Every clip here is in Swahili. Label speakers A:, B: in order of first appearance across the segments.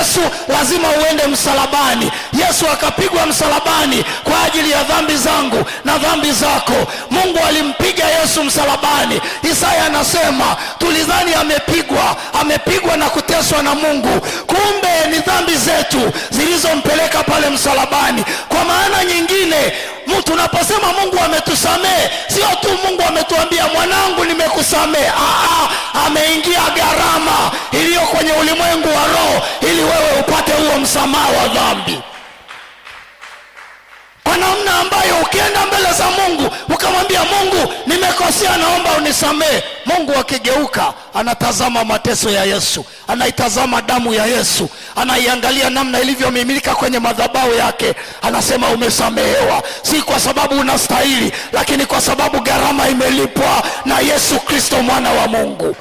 A: Yesu lazima uende msalabani. Yesu akapigwa msalabani kwa ajili ya dhambi zangu na dhambi zako. Mungu alimpiga Yesu msalabani. Isaya anasema tulidhani amepigwa na kuteswa na Mungu, kumbe ni dhambi zetu zilizompeleka pale msalabani. Kwa maana nyingine, tunaposema Mungu ametusamehe, sio tu Mungu ametuambia mwanangu nimekusamehe. Ameingia gharama iliyo kwenye ulimwengu wa roho ili wewe upate huo msamaha wa dhambi, kwa namna ambayo ukienda mbele za Mungu ukamwambia Mungu nimekosea, naomba unisamehe, Mungu akigeuka anatazama mateso ya Yesu, anaitazama damu ya Yesu, anaiangalia namna ilivyomimilika kwenye madhabahu yake, anasema umesamehewa, si kwa sababu unastahili, lakini kwa sababu gharama imelipwa na Yesu Kristo mwana wa Mungu.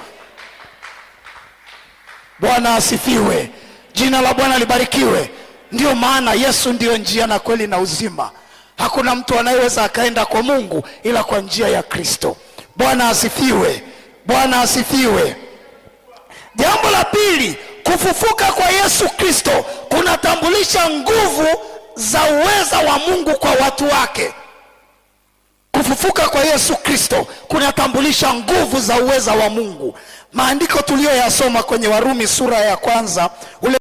A: Bwana asifiwe, jina la Bwana libarikiwe. Ndio maana Yesu ndio njia na kweli na uzima. Hakuna mtu anayeweza akaenda kwa Mungu ila kwa njia ya Kristo. Bwana asifiwe, Bwana asifiwe. Jambo la pili, kufufuka kwa Yesu Kristo kunatambulisha nguvu za uweza wa Mungu kwa watu wake. Kufufuka kwa Yesu Kristo kunatambulisha nguvu za uweza wa Mungu. Maandiko tuliyoyasoma kwenye Warumi sura ya 1 ule